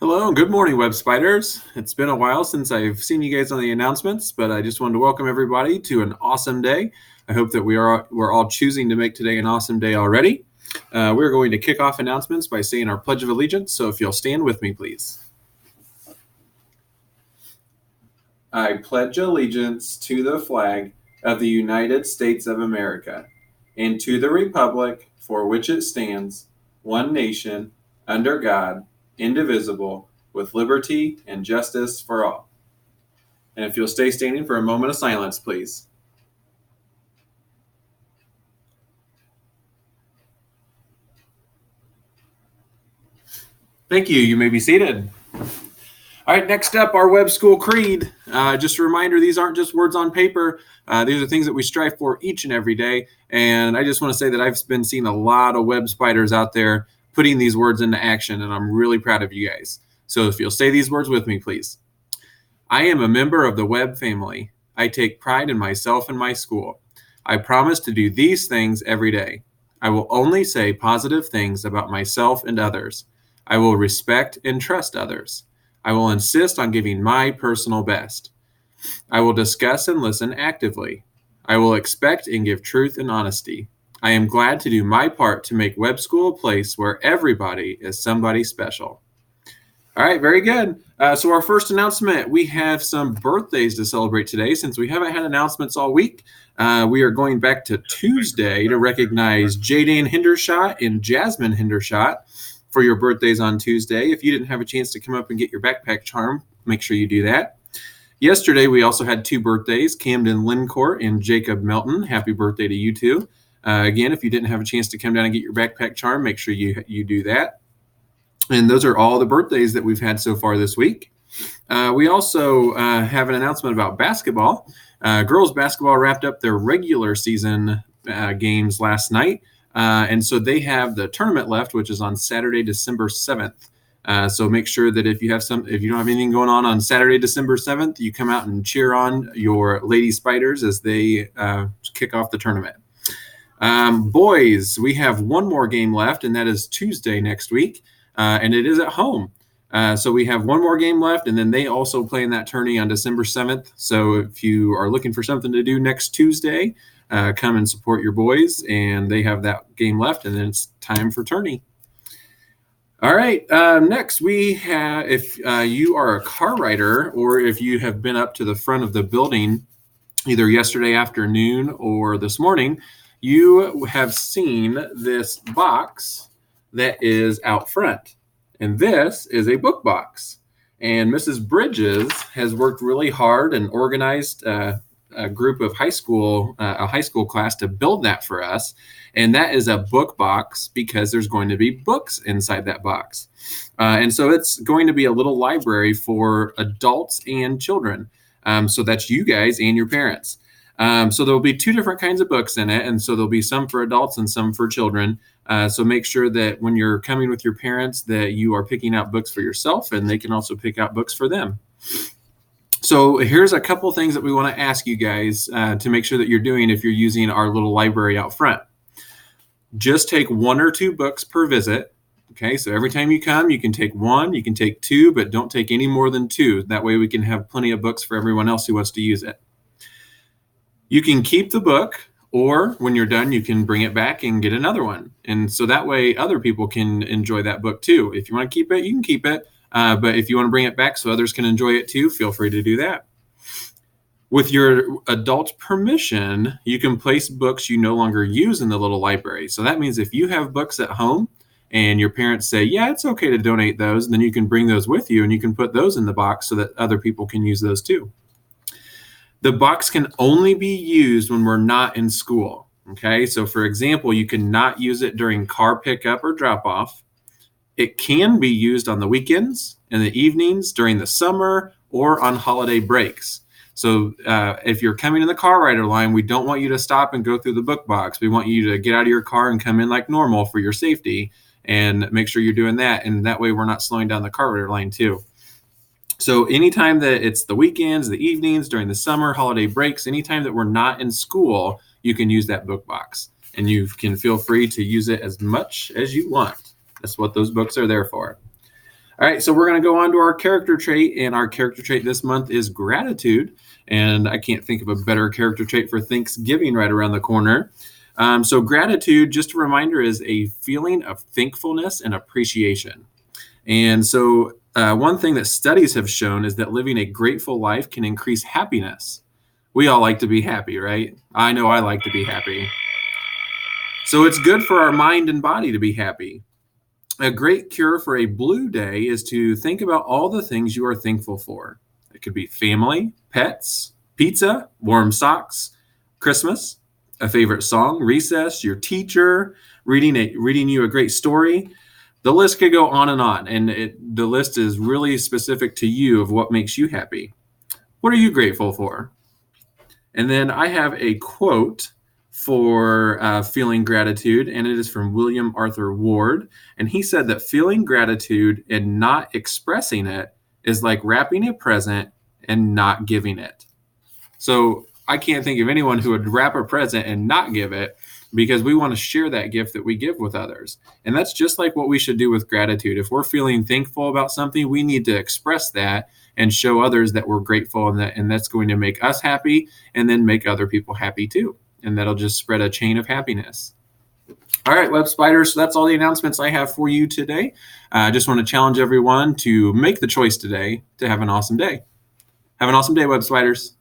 Hello, and good morning, Web Spiders. It's been a while since I've seen you guys on the announcements, but I just wanted to welcome everybody to an awesome day. I hope that we're all choosing to make today an awesome day already. We're going to kick off announcements by saying our Pledge of Allegiance, so if you'll stand with me, please. I pledge allegiance to the flag of the United States of America and to the republic for which it stands, one nation, under God, indivisible, with liberty and justice for all. And if you'll stay standing for a moment of silence, please. Thank you. You may be seated. All right, next up, our Web School Creed. Just a reminder, these aren't just words on paper. These are things that we strive for each and every day. And I just want to say that I've been seeing a lot of Web Spiders out there putting these words into action, and I'm really proud of you guys. So if you'll say these words with me, please. I am a member of the Web family. I take pride in myself and my school. I promise to do these things every day. I will only say positive things about myself and others. I will respect and trust others. I will insist on giving my personal best. I will discuss and listen actively. I will expect and give truth and honesty. I am glad to do my part to make Web School a place where everybody is somebody special. All right, very good. So our first announcement, we have some birthdays to celebrate today. Since we haven't had announcements all week, we are going back to Tuesday to recognize Jaden Hendershot and Jasmine Hendershot for your birthdays on Tuesday. If you didn't have a chance to come up and get your backpack charm, make sure you do that. Yesterday, we also had two birthdays, Camden Lincourt and Jacob Melton. Happy birthday to you two. Again, if you didn't have a chance to come down and get your backpack charm, make sure you do that. And those are all the birthdays that we've had so far this week. We also have an announcement about basketball. Girls basketball wrapped up their regular season games last night. And so they have the tournament left, which is on Saturday, December 7th. So make sure that if you don't have anything going on Saturday, December 7th, you come out and cheer on your Lady Spiders as they kick off the tournament. Boys, we have one more game left, and that is Tuesday next week. And it is at home. So we have one more game left, and then they also play in that tourney on December 7th. So if you are looking for something to do next Tuesday, come and support your boys, and they have that game left, and then it's time for tourney. All right, next we have, if you are a car rider or if you have been up to the front of the building either yesterday afternoon or this morning, you have seen this box that is out front. And this is a book box. And Mrs. Bridges has worked really hard and organized a group of a high school class to build that for us. And that is a book box because there's going to be books inside that box. And so it's going to be a little library for adults and children. So that's you guys and your parents. So there'll be two different kinds of books in it. And so there'll be some for adults and some for children. So make sure that when you're coming with your parents that you are picking out books for yourself, and they can also pick out books for them. So here's a couple things that we want to ask you guys to make sure that you're doing if you're using our little library out front. Just take one or two books per visit. Okay, so every time you come, you can take one, you can take two, but don't take any more than two. That way we can have plenty of books for everyone else who wants to use it. You can keep the book, or when you're done, you can bring it back and get another one. And so that way other people can enjoy that book too. If you want to keep it, you can keep it. But if you want to bring it back so others can enjoy it too, feel free to do that. With your adult permission, you can place books you no longer use in the little library. So that means if you have books at home and your parents say, yeah, it's okay to donate those, then you can bring those with you and you can put those in the box so that other people can use those too. The box can only be used when we're not in school. Okay, so for example, you cannot use it during car pickup or drop off. It can be used on the weekends, in the evenings, during the summer, or on holiday breaks. So if you're coming in the car rider line, we don't want you to stop and go through the book box. We want you to get out of your car and come in like normal for your safety, and make sure you're doing that. And that way we're not slowing down the car rider line too. So anytime that it's the weekends, the evenings, during the summer, holiday breaks, anytime that we're not in school, you can use that book box. And you can feel free to use it as much as you want. That's what those books are there for. All right, so we're going to go on to our character trait, and our character trait this month is gratitude. And I can't think of a better character trait for Thanksgiving right around the corner. So gratitude, just a reminder, is a feeling of thankfulness and appreciation. And so one thing that studies have shown is that living a grateful life can increase happiness. We all like to be happy, right? I know I like to be happy. So it's good for our mind and body to be happy. A great cure for a blue day is to think about all the things you are thankful for. It could be family, pets, pizza, warm socks, Christmas, a favorite song, recess, your teacher, reading you a great story. The list could go on, and the list is really specific to you of what makes you happy. What are you grateful for? And then I have a quote for feeling gratitude, and it is from William Arthur Ward. And he said that feeling gratitude and not expressing it is like wrapping a present and not giving it. So I can't think of anyone who would wrap a present and not give it, because we want to share that gift that we give with others. And that's just like what we should do with gratitude. If we're feeling thankful about something, we need to express that and show others that we're grateful, and that's going to make us happy and then make other people happy too. And that'll just spread a chain of happiness. All right, Web Spiders, so that's all the announcements I have for you today. I just want to challenge everyone to make the choice today to have an awesome day. Have an awesome day, Web Spiders.